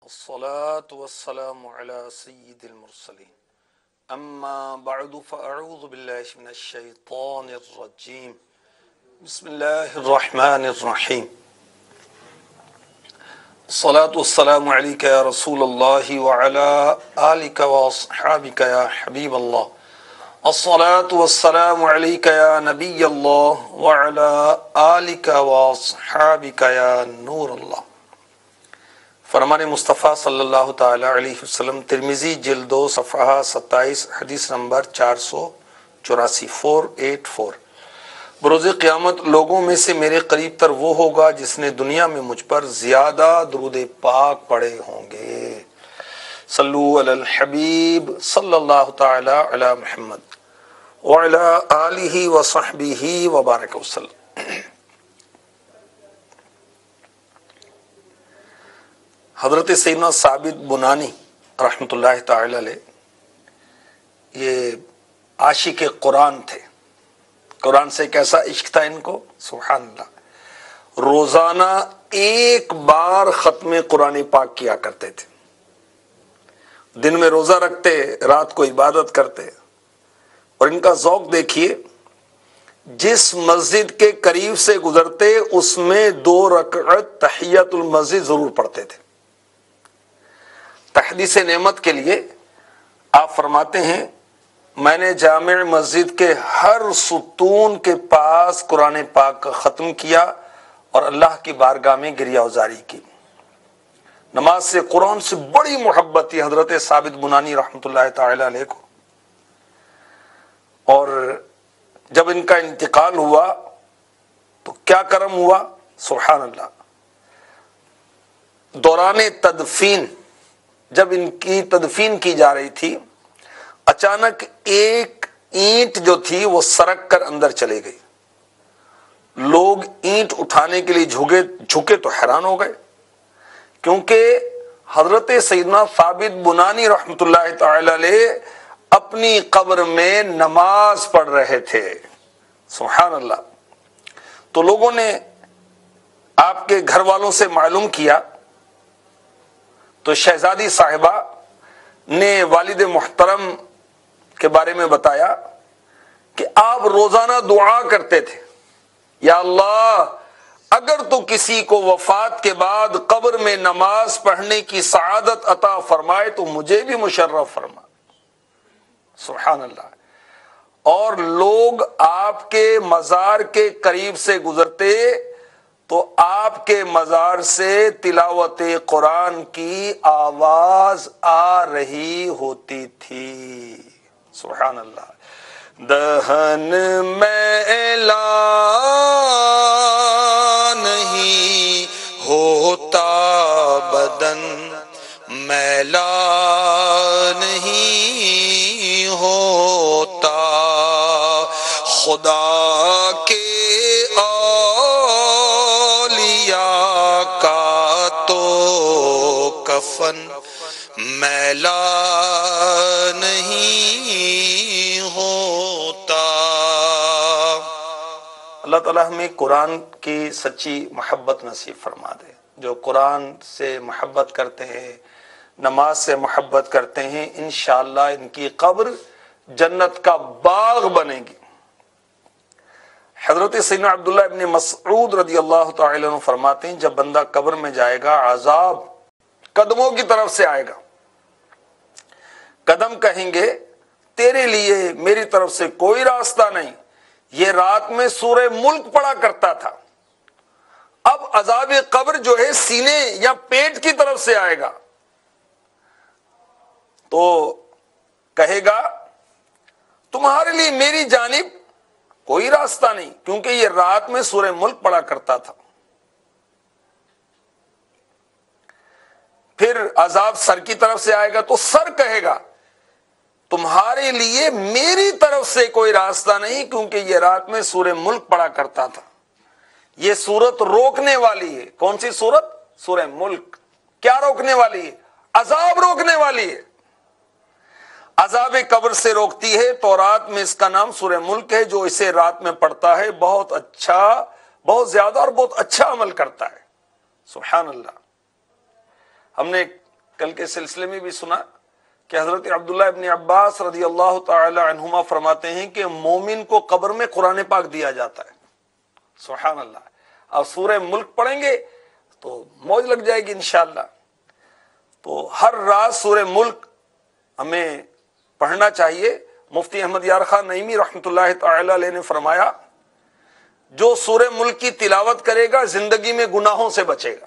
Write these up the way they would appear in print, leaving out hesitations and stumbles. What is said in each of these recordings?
الصلاة والسلام على سيد المرسلين أما بعد فأعوذ بالله من الشيطان الرجيم بسم الله الرحمن الرحيم الصلاة والسلام عليك يا رسول الله وعلى آلك وأصحابك يا حبيب الله الصلاة والسلام عليك يا نبي الله وعلى آلك وأصحابك يا نور الله. فرمان مصطفیٰ صلی اللہ تعالی علیہ وسلم ترمذی جلد 2 صفحہ 27 حدیث نمبر 484 484. بروز قیامت لوگوں میں سے میرے قریب تر وہ ہوگا جس نے دنیا میں مجھ پر زیادہ درود پاک پڑھے ہوں گے. صلو علی الحبیب صلی اللہ تعالی علی محمد وعلی آلہ وصحبہ وبارک وسلم. حضرت سیدنا ثابت بنانی رحمۃ اللہ تعالی علیہ یہ عاشق قرآن تھے. قرآن سے کیسا عشق تھا ان کو، سبحان اللہ. روزانہ ایک بار ختم قرآن پاک کیا کرتے تھے. دن میں روزہ رکھتے، رات کو عبادت کرتے. اور ان کا ذوق دیکھیے، جس مسجد کے قریب سے گزرتے اس میں 2 رکعت تحیۃ المسجد ضرور پڑھتے تھے. تحدیث نعمت کے لیے آپ فرماتے ہیں میں نے جامع مسجد کے ہر ستون کے پاس قرآن پاک کا ختم کیا اور اللہ کی بارگاہ میں گریہ وزاری کی. نماز سے، قرآن سے بڑی محبت تھی حضرت ثابت بنانی رحمۃ اللہ تعالی علیہ کو. اور جب ان کا انتقال ہوا تو کیا کرم ہوا، سبحان اللہ. دوران تدفین، جب ان کی تدفین کی جا رہی تھی، اچانک ایک اینٹ جو تھی وہ سرک کر اندر چلے گئی. لوگ اینٹ اٹھانے کے لیے جھکے تو حیران ہو گئے، کیونکہ حضرت سیدنا ثابت بنانی رحمۃ اللہ تعالی علیہ اپنی قبر میں نماز پڑھ رہے تھے. سبحان اللہ. تو لوگوں نے آپ کے گھر والوں سے معلوم کیا تو شہزادی صاحبہ نے والد محترم کے بارے میں بتایا کہ آپ روزانہ دعا کرتے تھے، یا اللہ اگر تو کسی کو وفات کے بعد قبر میں نماز پڑھنے کی سعادت عطا فرمائے تو مجھے بھی مشرف فرما. سبحان اللہ. اور لوگ آپ کے مزار کے قریب سے گزرتے تو آپ کے مزار سے تلاوت قرآن کی آواز آ رہی ہوتی تھی. سبحان اللہ. دہن میلا نہیں ہوتا، بدن میلا نہیں ہوتا، خدا کے کفن میلا نہیں ہوتا. اللہ تعالیٰ ہمیں قرآن کی سچی محبت نصیب فرما دے. جو قرآن سے محبت کرتے ہیں، نماز سے محبت کرتے ہیں، انشاءاللہ ان کی قبر جنت کا باغ بنے گی. حضرت سیدنا عبداللہ ابن مسعود رضی اللہ تعالی عنہ فرماتے ہیں جب بندہ قبر میں جائے گا عذاب قدموں کی طرف سے آئے گا. قدم کہیں گے تیرے لیے میری طرف سے کوئی راستہ نہیں. یہ رات میں سورہ ملک پڑھا کرتا تھا، اب عذاب قبر جو ہے سینے یا پیٹ کی طرف سے آئے گا. تو کہے گا تمہارے لیے میری جانب کوئی راستہ نہیں، کیونکہ یہ رات میں سورہ ملک پڑھا کرتا تھا. پھر عذاب سر کی طرف سے آئے گا تو سر کہے گا تمہارے لیے میری طرف سے کوئی راستہ نہیں، کیونکہ یہ رات میں سورہ ملک پڑھا کرتا تھا. یہ سورت روکنے والی ہے. کون سی سورت؟ سورہ ملک. کیا روکنے والی ہے؟ عذاب روکنے والی ہے. عذاب قبر سے روکتی ہے. تورات میں اس کا نام سورہ ملک ہے. جو اسے رات میں پڑھتا ہے بہت اچھا، بہت زیادہ اور بہت اچھا عمل کرتا ہے. سبحان اللہ. ہم نے کل کے سلسلے میں بھی سنا کہ حضرت عبداللہ ابن عباس رضی اللہ تعالی عنہما فرماتے ہیں کہ مومن کو قبر میں قرآن پاک دیا جاتا ہے. سبحان اللہ. اب سورہ ملک پڑھیں گے تو موج لگ جائے گی انشاءاللہ. تو ہر رات سورہ ملک ہمیں پڑھنا چاہیے. مفتی احمد یار خان نعیمی رحمۃ اللہ تعالی علیہ نے فرمایا جو سورہ ملک کی تلاوت کرے گا زندگی میں گناہوں سے بچے گا.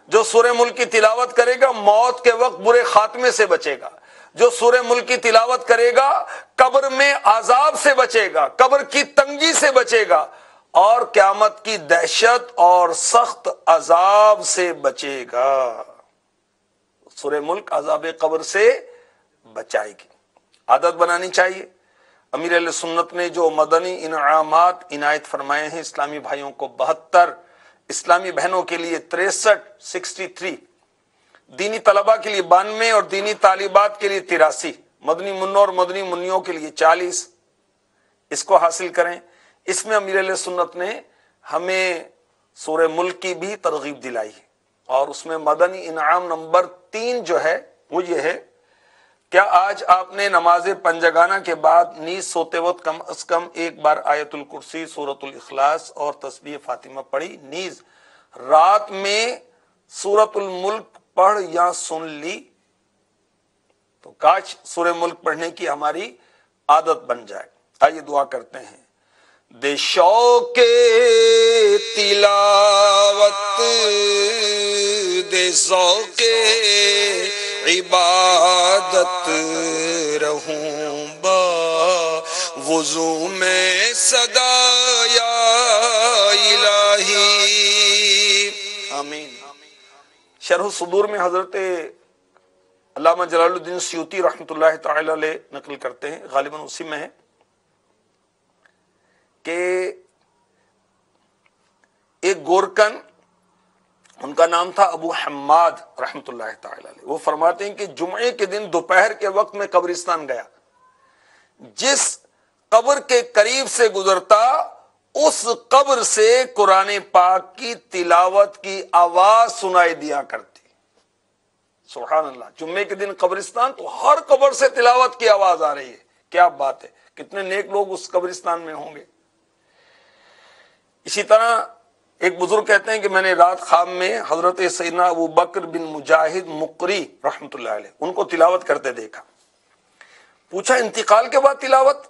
جو سورہ ملک کی تلاوت کرے گا موت کے وقت برے خاتمے سے بچے گا. جو سورہ ملک کی تلاوت کرے گا قبر میں عذاب سے بچے گا, قبر کی تنگی سے بچے گا, اور قیامت کی دہشت اور سخت عذاب سے بچے گا. سورہ ملک عذاب قبر سے بچائے گی. عادت بنانی چاہیے. امیر اہل سنت نے جو مدنی انعامات عنایت فرمائے ہیں اسلامی بھائیوں کو 72, اسلامی بہنوں کے لیے 63, دینی طلباء کے لیے 92 اور دینی طالبات کے لیے 83, مدنی منوں اور مدنی منیوں کے لیے 40, اس کو حاصل کریں. اس میں امیر اہل سنت نے ہمیں سورہ ملک کی بھی ترغیب دلائی ہے. اور اس میں مدنی انعام نمبر 3 جو ہے وہ یہ ہے, کیا آج آپ نے نماز پنجگانہ کے بعد نیز سوتے وقت کم از کم ایک بار آیت الکرسی, سورۃ الاخلاص اور تسبیح فاطمہ پڑھی, نیز رات میں سورۃ الملک پڑھ یا سن لی؟ تو کاش سورہ ملک پڑھنے کی ہماری عادت بن جائے. آئیے دعا کرتے ہیں. دے شوق تلاوت دے ذوق عبادت رہوں با وضو میں صدا یا الہی. آمین. شرح الصدور میں حضرت علامہ جلال الدین سیوطی رحمۃ اللہ تعالی علیہ نقل کرتے ہیں, غالباً اسی میں ہے, کہ ایک گورکن, ان کا نام تھا ابو حماد رحمۃ اللہ تعالی علیہ, وہ فرماتے ہیں کہ جمعے کے دن دوپہر کے وقت میں قبرستان گیا, جس قبر کے قریب سے گزرتا اس قبر سے قرآن پاک کی تلاوت کی آواز سنائی دیا کرتی. سبحان اللہ. جمعے کے دن قبرستان تو ہر قبر سے تلاوت کی آواز آ رہی ہے. کیا بات ہے, کتنے نیک لوگ اس قبرستان میں ہوں گے. اسی طرح ایک بزرگ کہتے ہیں کہ میں نے رات خواب میں حضرت سیدنا ابو بکر بن مجاہد مقری رحمۃ اللہ علیہ ان کو تلاوت کرتے دیکھا. پوچھا انتقال کے بعد تلاوت؟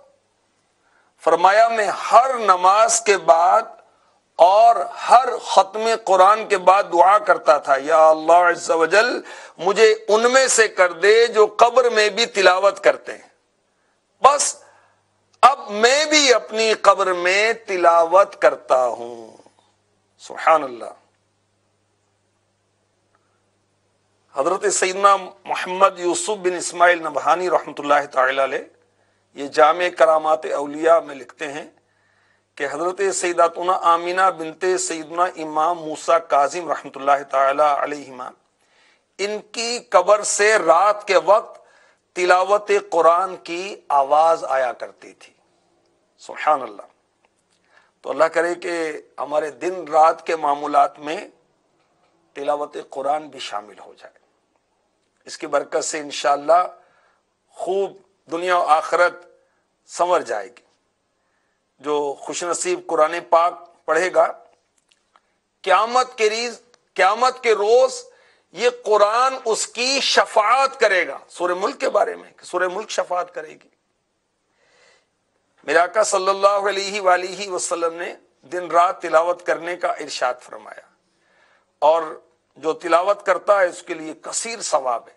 فرمایا میں ہر نماز کے بعد اور ہر ختم قرآن کے بعد دعا کرتا تھا, یا اللہ عز و جل مجھے ان میں سے کر دے جو قبر میں بھی تلاوت کرتے ہیں. بس اب میں بھی اپنی قبر میں تلاوت کرتا ہوں. سبحان اللہ. حضرت سیدنا محمد یوسف بن اسماعیل نبہانی رحمۃ اللہ تعالی علیہ یہ جامع کرامات اولیاء میں لکھتے ہیں کہ حضرت سیداتنا آمینہ بنت سیدنا امام موسیٰ کاظم رحمۃ اللہ تعالی علیہما, ان کی قبر سے رات کے وقت تلاوت قرآن کی آواز آیا کرتی تھی. سبحان اللہ. تو اللہ کرے کہ ہمارے دن رات کے معمولات میں تلاوت قرآن بھی شامل ہو جائے. اس کی برکت سے انشاءاللہ خوب دنیا و آخرت سنور جائے گی. جو خوش نصیب قرآن پاک پڑھے گا قیامت کے روز یہ قرآن اس کی شفاعت کرے گا. سورہ ملک کے بارے میں کہ سورہ ملک شفاعت کرے گی. میرے آقا صلی اللہ علیہ وآلہ وسلم نے دن رات تلاوت کرنے کا ارشاد فرمایا, اور جو تلاوت کرتا ہے اس کے لیے کثیر ثواب ہے.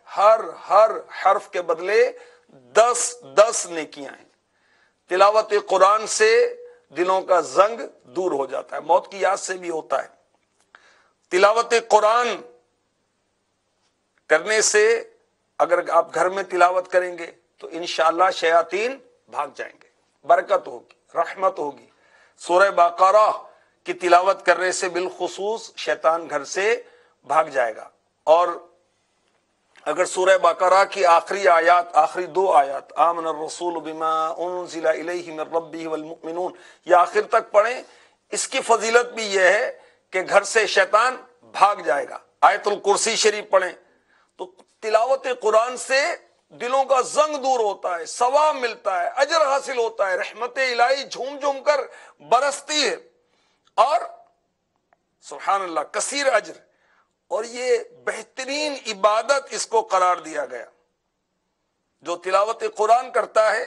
ہر حرف کے بدلے 10 نیکیاں ہیں. تلاوت قرآن سے دلوں کا زنگ دور ہو جاتا ہے, موت کی یاد سے بھی ہوتا ہے. تلاوت قرآن کرنے سے اگر آپ گھر میں تلاوت کریں گے تو انشاءاللہ شیاطین بھاگ جائیں گے, برکت ہوگی, رحمت ہوگی. سورہ بقرہ کی تلاوت کرنے سے بالخصوص شیطان گھر سے بھاگ جائے گا. اور اگر سورہ بقرہ کی آخری 2 آیات آمن الرسول بما انزل الیہ من ربہ والمؤمنون یہ آخر تک پڑھیں, اس کی فضیلت بھی یہ ہے کہ گھر سے شیطان بھاگ جائے گا. آیت الکرسی شریف پڑھیں. تو تلاوت تلاوت قرآن سے دلوں کا زنگ دور ہوتا ہے، ثواب ملتا ہے، اجر حاصل ہوتا ہے، رحمت الہی جھوم جھوم کر برستی ہے، اور سبحان اللہ کثیر اجر، اور یہ بہترین عبادت اس کو قرار دیا گیا۔ جو تلاوت قرآن کرتا ہے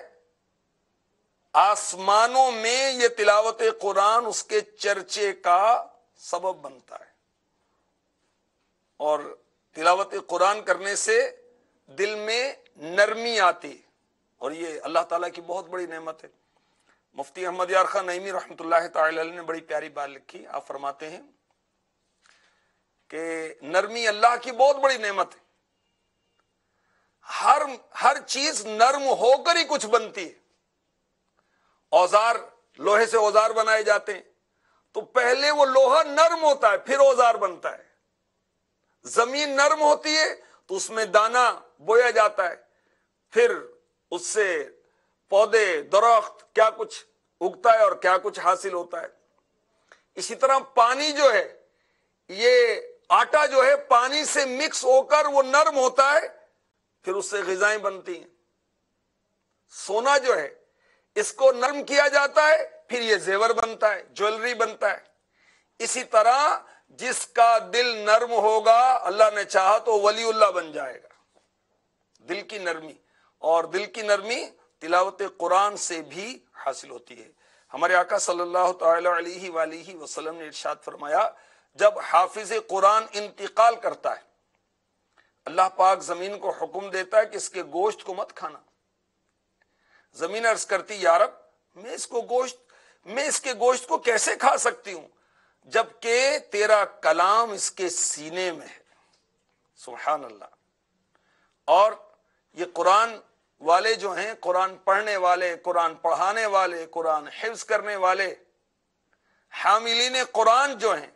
آسمانوں میں یہ تلاوت قرآن اس کے چرچے کا سبب بنتا ہے، اور تلاوت قرآن کرنے سے دل میں نرمی آتی، اور یہ اللہ تعالیٰ کی بہت بڑی نعمت ہے۔ مفتی احمد یار خان نعیمی رحمۃ اللہ تعالی علیہ نے بڑی پیاری بات لکھی، آپ فرماتے ہیں کہ نرمی اللہ کی بہت بڑی نعمت ہے، ہر چیز نرم ہو کر ہی کچھ بنتی ہے۔ اوزار، لوہے سے اوزار بنائے جاتے ہیں تو پہلے وہ لوہا نرم ہوتا ہے پھر اوزار بنتا ہے۔ زمین نرم ہوتی ہے تو اس میں دانہ بویا جاتا ہے، پھر اس سے پودے، درخت، کیا کچھ اگتا ہے اور کیا کچھ حاصل ہوتا ہے۔ اسی طرح پانی جو ہے، یہ آٹا جو ہے پانی سے مکس ہو کر وہ نرم ہوتا ہے، پھر اس سے غذائیں بنتی ہیں۔ سونا جو ہے اس کو نرم کیا جاتا ہے، پھر یہ زیور بنتا ہے، جویلری بنتا ہے۔ اسی طرح جس کا دل نرم ہوگا اللہ نے چاہا تو ولی اللہ بن جائے گا۔ دل کی نرمی، اور دل کی نرمی تلاوت قرآن سے بھی حاصل ہوتی ہے۔ ہمارے آقا صلی اللہ تعالی علیہ وآلہ وسلم نے ارشاد فرمایا، جب حافظ قرآن انتقال کرتا ہے اللہ پاک زمین کو حکم دیتا ہے کہ اس کے گوشت کو مت کھانا۔ زمین عرض کرتی یا رب میں اس کے گوشت کو کیسے کھا سکتی ہوں جبکہ تیرا کلام اس کے سینے میں ہے۔ سبحان اللہ۔ اور یہ قرآن والے جو ہیں، قرآن پڑھنے والے، قرآن پڑھانے والے، قرآن حفظ کرنے والے، حاملین قرآن جو ہیں،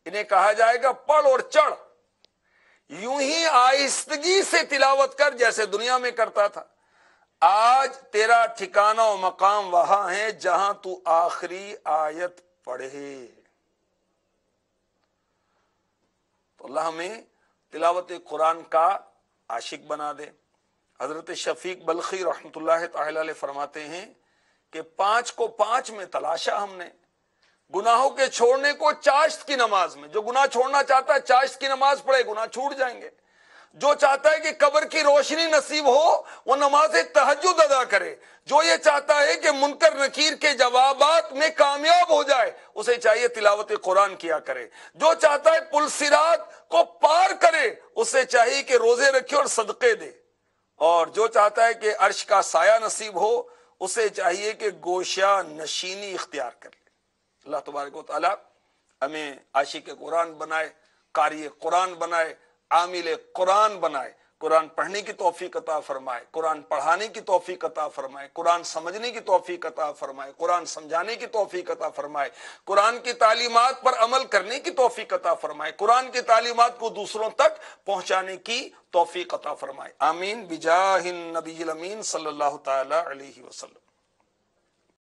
انہیں کہا جائے گا پڑھ اور چڑھ، یوں ہی آہستگی سے تلاوت کر جیسے دنیا میں کرتا تھا۔ آج تیرا ٹھکانہ و مقام وہاں ہے جہاں تو آخری آیت پڑھے۔ تو اللہ ہمیں تلاوت قرآن کا عاشق بنا دے۔ حضرت شفیق بلخی رحمۃ اللہ تعالی علیہ فرماتے ہیں کہ 5 کو 5 میں تلاشا ہم نے، گناہوں کے چھوڑنے کو چاشت کی نماز میں۔ جو گناہ چھوڑنا چاہتا ہے چاشت کی نماز پڑھے، گناہ چھوٹ جائیں گے۔ جو چاہتا ہے کہ قبر کی روشنی نصیب ہو وہ نماز تہجد ادا کرے۔ جو یہ چاہتا ہے کہ منکر نکیر کے جوابات میں کامیاب ہو جائے اسے چاہیے تلاوت قرآن کیا کرے۔ جو چاہتا ہے پل صراط کو پار کرے اسے چاہیے کہ روزے رکھے اور صدقے دے۔ اور جو چاہتا ہے کہ عرش کا سایہ نصیب ہو اسے چاہیے کہ گوشہ نشینی اختیار کر لے۔ اللہ تبارک و تعالی ہمیں عاشق قرآن بنائے، قاری قرآن بنائے، عامل قرآن بنائے، قرآن پڑھنے کی توفیق عطا فرمائے، قرآن پڑھانے کی توفیق عطا فرمائے، قرآن سمجھنے کی توفیق عطا فرمائے، قرآن سمجھانے کی توفیق عطا فرمائے، قرآن کی تعلیمات پر عمل کرنے کی توفیق عطا فرمائے، قرآن کی تعلیمات کو دوسروں تک پہنچانے کی توفیق عطا فرمائے۔ آمین بجاہ النبی الامین صلی اللہ تعالی علیہ وسلم۔